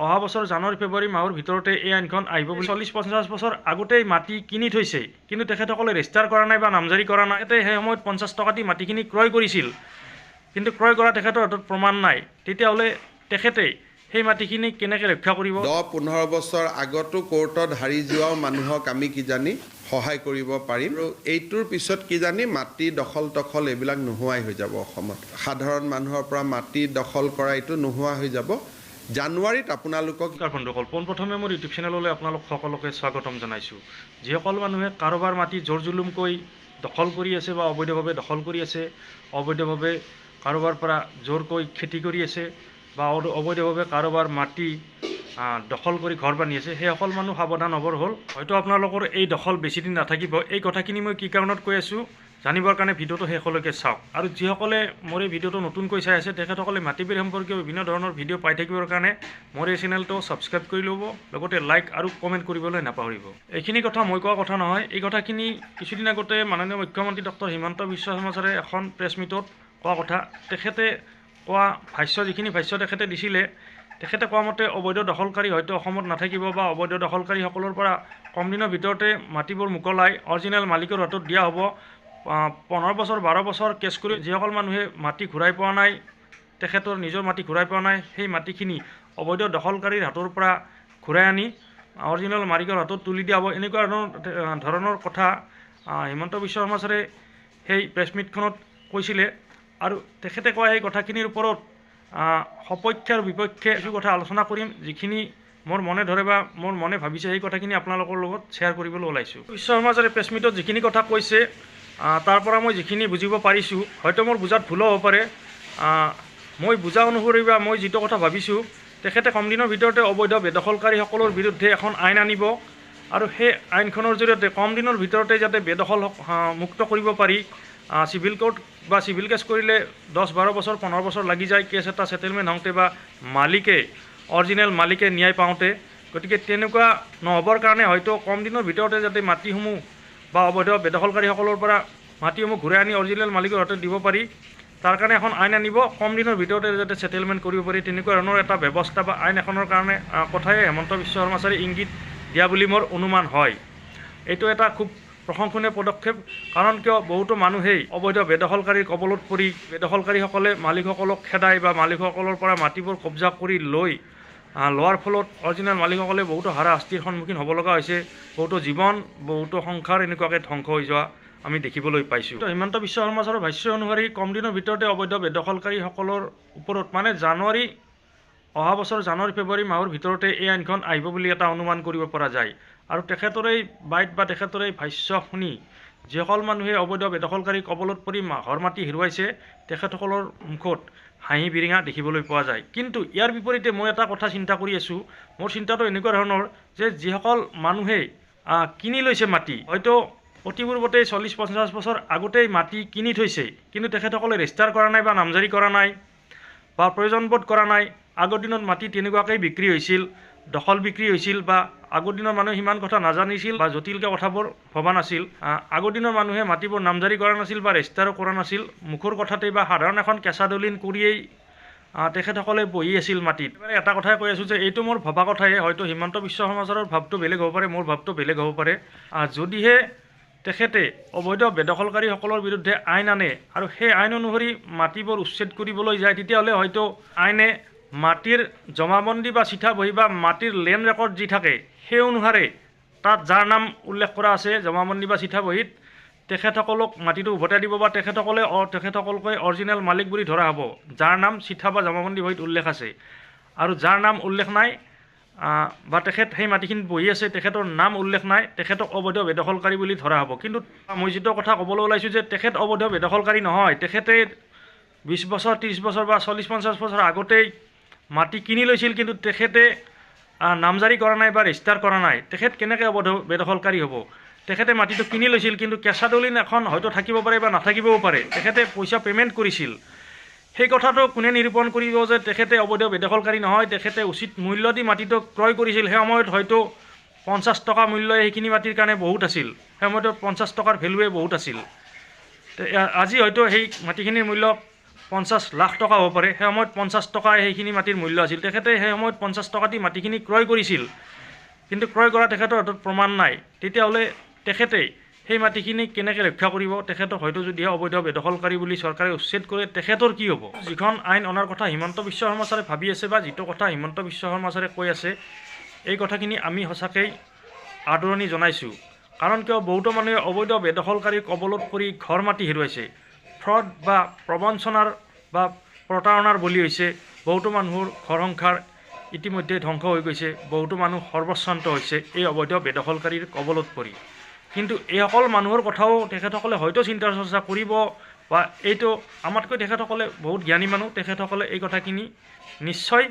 অহা বছৰ জানুৱাৰী ফেব্ৰুৱাৰী মাহৰ ভিতৰতে এই আইনখন আহিব বুলি 40-50 বছৰ আগতেই মাটি কিনি থৈছে, কিন্তু তেখেতসকলে ৰেজিষ্টাৰ কৰা নাই বা নামজাৰি কৰা নাই। সেই সময়ত 50 টকা দি মাটিখিনি ক্ৰয় কৰিছিল, কিন্তু ক্ৰয় কৰা তেখেতৰ হাতত প্ৰমাণ নাই। তেতিয়াহ'লে তেখেতে সেই মাটিখিনি কেনেকৈ ৰক্ষা কৰিব? 10-15 বছৰ আগতো কোৰ্টত হাৰি যোৱাও মানুহক আমি কিজানি সহায় কৰিব পাৰিম, আৰু এইটোৰ পিছত কিজানি মাটি দখল এইবিলাক নোহোৱাই হৈ যাব অসমত। সাধাৰণ মানুহৰ পৰা মাটি দখল কৰা এইটো নোহোৱা হৈ যাব। জানুৱাৰীত আপোনালোকক বন্ধুসকল, পোনপ্ৰথমে মোৰ ইউটিউব চেনেললৈ আপোনালোক সকলোকে স্বাগতম জনাইছোঁ। যিসকল মানুহে কাৰোবাৰ মাটি জোৰ জুলুমকৈ দখল কৰি আছে বা অবৈধভাৱে দখল কৰি আছে, অবৈধভাৱে কাৰোবাৰ পৰা জোৰকৈ খেতি কৰি আছে বা অবৈধভাৱে কাৰোবাৰ মাটি দখল কৰি ঘৰ বান্ধি আছে, সেইসকল মানুহ সাৱধান হ'বৰ হ'ল। হয়তো আপোনালোকৰ এই দখল বেছিদিন নাথাকিব। এই কথাখিনি মই কি কাৰণত কৈ আছোঁ জানিবৰ কাৰণে ভিডিঅ'টো শেষলৈকে চাওক। আৰু যিসকলে মোৰ এই ভিডিঅ'টো নতুনকৈ চাই আছে তেখেতসকলে মাটি বাৰী সম্পৰ্কীয় বিভিন্ন ধৰণৰ ভিডিঅ' পাই থাকিবৰ কাৰণে মোৰ এই চেনেলটো ছাবস্ক্ৰাইব কৰি ল'ব, লগতে লাইক আৰু কমেণ্ট কৰিবলৈ নাপাহৰিব। এইখিনি কথা মই কোৱা কথা নহয়, এই কথাখিনি কিছুদিন আগতে মাননীয় মুখ্যমন্ত্ৰী ডক্টৰ হিমন্ত বিশ্ব শৰ্মাৰে এখন প্ৰেছ মিটত কোৱা কথা। তেখেতে কোৱা ভাষ্য, যিখিনি ভাষ্য তেখেতে দিছিলে, তেখেতে কোৱা মতে অবৈধ দখলকাৰী হয়তো অসমত নাথাকিব বা অবৈধ দখলকাৰীসকলৰ পৰা কম দিনৰ ভিতৰতে মাটিবোৰ মোকলাই অৰিজিনেল মালিকৰ হাতত দিয়া হ'ব। 15 বছৰ 12 বছৰ কেছ কৰি যিসকল মানুহে মাটি ঘূৰাই পোৱা নাই, তেখেতৰ নিজৰ মাটি ঘূৰাই পোৱা নাই, সেই মাটিখিনি অবৈধ দখলকাৰীৰ হাতৰ পৰা ঘূৰাই আনি অৰিজিনেল মালিকৰ হাতত তুলি দিয়া হ'ব। এনেকুৱা ধৰণৰ কথা হিমন্ত বিশ্ব শৰ্মা ছাৰে সেই প্ৰেছ মিটখনত কৈছিলে। আৰু তেখেতে কোৱা সেই কথাখিনিৰ ওপৰত সপক্ষে আৰু বিপক্ষে কিছু কথা আলোচনা কৰিম। যিখিনি মোৰ মনে ধৰে বা মোৰ মনে ভাবিছে সেই কথাখিনি আপোনালোকৰ লগত শ্বেয়াৰ কৰিবলৈ ওলাইছোঁ। বিশ্ব শৰ্মা ছাৰে প্ৰেছ মিটত যিখিনি কথা কৈছে তাৰ পৰা মই যিখিনি বুজিব পাৰিছোঁ, হয়তো মোৰ বুজাত ভুলো হ'ব পাৰে। মই বুজা অনুসৰি বা মই যিটো কথা ভাবিছোঁ, তেখেতে কম দিনৰ ভিতৰতে অবৈধ বেদখলকাৰীসকলৰ বিৰুদ্ধে এখন আইন আনিব, আৰু সেই আইনখনৰ জৰিয়তে কম দিনৰ ভিতৰতে যাতে বেদখল মুক্ত কৰিব পাৰি। চিভিল কোৰ্ট বা চিভিল কেছ কৰিলে 10-12 বছৰ 15 বছৰ লাগি যায় কেছ এটা ছেটেলমেণ্ট হওঁতে বা অৰিজিনেল মালিকে ন্যায় পাওঁতে। গতিকে তেনেকুৱা নহ'বৰ কাৰণে হয়তো কম দিনৰ ভিতৰতে যাতে মাটিসমূহ বা অবৈধ বেদখলকাৰীসকলৰ পৰা মাটিসমূহ ঘূৰাই আনি অৰিজিনেল মালিকৰ হাতত দিব পাৰি, তাৰ কাৰণে এখন আইন আনিব। কম দিনৰ ভিতৰতে যাতে ছেটেলমেণ্ট কৰিব পাৰি, তেনেকুৱা ধৰণৰ এটা ব্যৱস্থা বা আইন এখনৰ কাৰণে কথাই হিমন্ত বিশ্ব শৰ্মা ছাৰে ইংগিত দিয়া বুলি মোৰ অনুমান হয়। এইটো এটা খুব প্ৰশংসনীয় পদক্ষেপ। কাৰণ কিয়, বহুতো মানুহেই অবৈধ বেদখলকাৰীৰ কবলত পৰি বেদখলকাৰীসকলে মালিকসকলক খেদাই বা মালিকসকলৰ পৰা মাটিবোৰ কব্জা কৰি লোৱাৰ ফলত অৰিজিনেল মালিকসকলে বহুতো হাৰাশাস্তিৰ সন্মুখীন হ'ব লগা হৈছে। বহুতো জীৱন, বহুতো সংসাৰ এনেকুৱাকৈ ধ্বংস হৈ যোৱা আমি দেখিবলৈ পাইছোঁ। হিমন্ত বিশ্ব শৰ্মা ছাৰৰ ভাষ্য অনুসৰি কম দিনৰ ভিতৰতে অবৈধ বেদখলকাৰীসকলৰ ওপৰত অহা বছৰ জানুৱাৰী ফেব্ৰুৱাৰী মাহৰ ভিতৰতে এই আইনখন আহিব বুলি এটা অনুমান কৰিব পৰা যায়। আৰু তেখেতৰ এই বাইট বা তেখেতৰ এই ভাষ্য শুনি যিসকল মানুহে অবৈধ বেদখলকাৰীৰ কবলত পৰি ঘৰ মাটি হেৰুৱাইছে, তেখেতসকলৰ মুখত হাঁহি বিৰিঙা দেখিবলৈ পোৱা যায়। কিন্তু ইয়াৰ বিপৰীতে মই এটা কথা চিন্তা কৰি আছোঁ। মোৰ চিন্তাটো এনেকুৱা ধৰণৰ যে যিসকল মানুহে কিনি লৈছে মাটি, হয়তো অতি পূৰ্বতেই 40-50 বছৰ আগতেই মাটি কিনি থৈছে, কিন্তু তেখেতসকলে ৰেজিষ্টাৰ কৰা নাই বা নামজাৰি কৰা নাই বা প্ৰয়োজনবোধ কৰা নাই। আগৰ দিনত মাটি তেনেকুৱাকৈ বিক্ৰী হৈছিল, দখল বিক্ৰী হৈছিল, বা আগৰ দিনৰ মানুহে সিমান কথা নাজানিছিল বা জটিলকৈ কথাবোৰ ভবা নাছিল। আগৰ দিনৰ মানুহে মাটিবোৰ নামজাৰি কৰা নাছিল বা ৰেজিষ্টাৰো কৰা নাছিল। মুখৰ কথাতেই বা সাধাৰণ এখন কেঁচা দলিল কৰিয়েই তেখেতসকলে বহি আছিল মাটিত। এটা কথাই কৈ আছোঁ যে এইটো মোৰ ভবা কথাহে। হয়তো হিমন্ত বিশ্ব শৰ্মা ছাৰৰ ভাৱটো বেলেগ হ'ব পাৰে, মোৰ ভাৱটো বেলেগ হ'ব পাৰে। যদিহে তেখেতে অবৈধ বেদখলকাৰীসকলৰ বিৰুদ্ধে আইন আনে আৰু সেই আইন অনুসৰি মাটিবোৰ উচ্ছেদ কৰিবলৈ যায়, তেতিয়াহ'লে হয়তো আইনে মাটিৰ জমাবন্দী বা চিঠা বহী বা মাটিৰ লেণ্ড ৰেকৰ্ড যি থাকে সেই অনুসাৰে তাত যাৰ নাম উল্লেখ কৰা আছে জমাবন্দী বা চিঠা বহীত, তেখেতসকলক মাটিটো উভতাই দিব বা তেখেতসকলকে অৰিজিনেল মালিক বুলি ধৰা হ'ব, যাৰ নাম চিঠা বা জমাবন্দী বহীত উল্লেখ আছে। আৰু যাৰ নাম উল্লেখ নাই বা তেখেত সেই মাটিখিনিত বহি আছে, তেখেতৰ নাম উল্লেখ নাই, তেখেতক অবৈধ বেদখলকাৰী বুলি ধৰা হ'ব। কিন্তু মই যিটো কথা ক'বলৈ ওলাইছোঁ যে তেখেত অবৈধ বেদখলকাৰী নহয়, তেখেতে 20 বছৰ 30 বছৰ বা 40-50 বছৰ আগতেই মাটি কিনি লৈছিল, কিন্তু তেখেতে নামজাৰি কৰা নাই বা ৰেজিষ্টাৰ কৰা নাই। তেখেত কেনেকৈ অবৈধ বেদখলকাৰী হ'ব? তেখেতে মাটিটো কিনি লৈছিল, কিন্তু কেঁচা দলিল এখন হয়তো থাকিব পাৰে বা নাথাকিবও পাৰে। তেখেতে পইচা পে'মেণ্ট কৰিছিল। সেই কথাটো কোনে নিৰূপণ কৰিব যে তেখেতে অবৈধ বেদখলকাৰী নহয়? তেখেতে উচিত মূল্য দি মাটিটো ক্ৰয় কৰিছিল। সেই সময়ত হয়তো 50 টকা মূল্যই সেইখিনি মাটিৰ কাৰণে বহুত আছিল। সেই সময়তো 50 টকাৰ ভেলুৱে বহুত আছিল। আজি হয়তো সেই মাটিখিনিৰ মূল্য 50 লাখ টকা হ'ব পাৰে সেই সময়ত 50 টকা সেইখিনি মাটিৰ মূল্য আছিল তেখেতে সেই সময়ত 50 টকা দি মাটিখিনি ক্ৰয় কৰিছিল কিন্তু ক্ৰয় কৰা তেখেতৰ হাতত প্ৰমাণ নাই তেতিয়াহ'লে তেখেতে সেই মাটিখিনি কেনেকৈ ৰক্ষা কৰিব তেখেতক হয়তো যদিহে অবৈধ বেদখলকাৰী বুলি চৰকাৰে উচ্ছেদ কৰে তেখেতৰ কি হ'ব যিখন আইন অনাৰ কথা হিমন্ত বিশ্ব শৰ্মা ছাৰে ভাবি আছে বা যিটো কথা হিমন্ত বিশ্ব শৰ্মা ছাৰে কৈ আছে এই কথাখিনি আমি সঁচাকৈ আদৰণি জনাইছোঁ কাৰণ কিয় বহুতো মানুহে অবৈধ বেদখলকাৰীৰ কবলত পৰি ঘৰ মাটি হেৰুৱাইছে ফ্ৰড বা প্ৰবঞ্চনাৰ বা প্ৰতাৰণাৰ বলি হৈছে বহুতো মানুহৰ ঘৰ সংসাৰ ইতিমধ্যে ধ্বংস হৈ গৈছে বহুতো মানুহ সৰ্বশ্ৰান্ত হৈছে এই অবৈধ বেদখলকাৰীৰ কবলত পৰি কিন্তু এইসকল মানুহৰ কথাও তেখেতসকলে হয়তো চিন্তা চৰ্চা কৰিব বা এইটো আমাতকৈ তেখেতসকলে বহুত জ্ঞানী মানুহ তেখেতসকলে এই কথাখিনি নিশ্চয়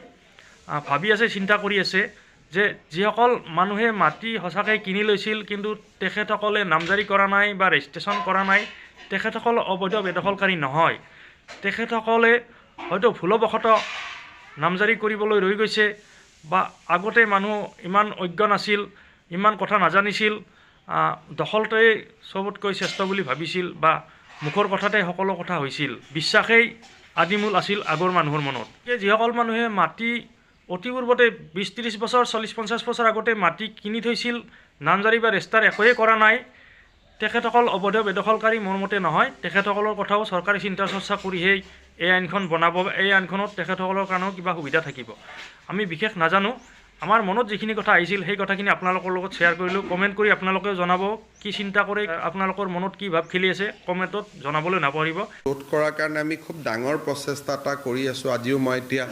ভাবি আছে চিন্তা কৰি আছে যে যিসকল মানুহে মাটি সঁচাকৈ কিনি লৈছিল কিন্তু তেখেতসকলে নামজাৰি কৰা নাই বা ৰেজিষ্ট্ৰেশ্যন কৰা নাই তেখেতসকল অবৈধ বেদখলকাৰী নহয় তেখেতসকলে হয়তো ভুলবশতঃ নামজাৰি কৰিবলৈ ৰৈ গৈছে বা আগতে মানুহ ইমান অজ্ঞ নাছিল ইমান কথা নাজানিছিল দখলটোৱে চবতকৈ শ্ৰেষ্ঠ বুলি ভাবিছিল বা মুখৰ কথাতে সকলো কথা হৈছিল বিশ্বাসেই আদিমূল আছিল আগৰ মানুহৰ মনত যিসকল মানুহে মাটি অতি পূৰ্বতে 20-30 বছৰ 40-50 বছৰ আগতে মাটি কিনি থৈছিল নামজাৰি বা ৰেজিষ্টাৰ একোৱে কৰা নাই তেখেতসকল অবৈধ বেদখলকাৰী মোৰ মতে নহয় তেখেতসকলৰ কথাও চৰকাৰে চিন্তা চৰ্চা কৰিহে এই আইনখন বনাব এই আইনখনত তেখেতসকলৰ কাৰণেও কিবা সুবিধা থাকিব আমি বিশেষ নাজানো আমাৰ মনত যিখিনি কথা আহিছিল সেই কথাখিনি আপোনালোকৰ লগত শ্বেয়াৰ কৰিলোঁ কমেণ্ট কৰি আপোনালোকেও জনাব কি চিন্তা কৰে আপোনালোকৰ মনত কি ভাৱ খেলি আছে কমেণ্টত জনাবলৈ নাপাহৰিব ৰোধ কৰাৰ কাৰণে আমি খুব ডাঙৰ প্ৰচেষ্টা এটা কৰি আছোঁ আজিও মই এতিয়া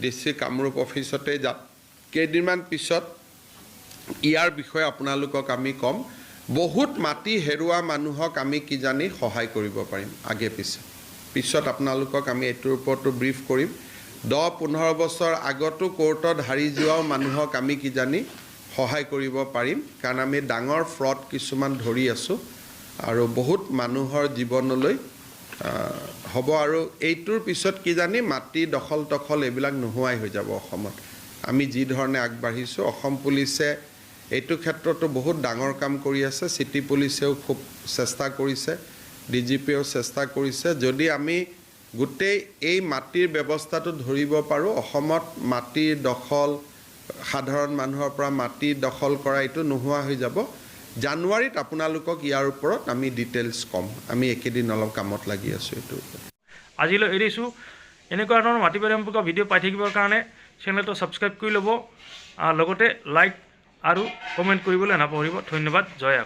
ডিষ্ট্ৰিক্ট কামৰূপ অফিচতে যাম কেইদিনমান পিছত ইয়াৰ বিষয়ে আপোনালোকক আমি ক'ম বহুত মাটি হেৰুৱা মানুহক আমি কিজানি সহায় কৰিব পাৰিম আগে পিছত আপোনালোকক আমি এইটোৰ ওপৰতো ব্ৰিফ কৰিম 10-15 বছৰ আগতো কোৰ্টত হাৰি যোৱাও মানুহক আমি কিজানি সহায় কৰিব পাৰিম কাৰণ আমি ডাঙৰ ফ্ৰড কিছুমান ধৰি আছোঁ আৰু বহুত মানুহৰ জীৱনলৈ হ'ব আৰু এইটোৰ পিছত কিজানি মাটি দখল এইবিলাক নোহোৱাই হৈ যাব অসমত আমি যি ধৰণে আগবাঢ়িছোঁ অসম পুলিচে এইটো ক্ষেত্ৰতো বহুত ডাঙৰ কাম কৰি আছে চিটি পুলিচেও খুব চেষ্টা কৰিছে ডিজিপিয়েও চেষ্টা কৰিছে যদি আমি গোটেই এই মাটিৰ ব্যৱস্থাটো ধৰিব পাৰোঁ অসমত মাটিৰ দখল সাধাৰণ মানুহৰ পৰা মাটি দখল কৰা এইটো নোহোৱা হৈ যাব জানুৱাৰীত আপোনালোকক ইয়াৰ ওপৰত আমি ডিটেইলছ ক'ম আমি একেদিন অলপ কামত লাগি আছোঁ এইটো আজিলৈ এৰিছোঁ এনেকুৱা ধৰণৰ মাটি বাৰী সম্পৰ্কীয় ভিডিঅ' পাই থাকিবৰ কাৰণে চেনেলটো ছাবস্ক্ৰাইব কৰি ল'ব লগতে লাইক আৰু কমেণ্ট কৰিবলৈ নাপাহৰিব ধন্যবাদ জয় আক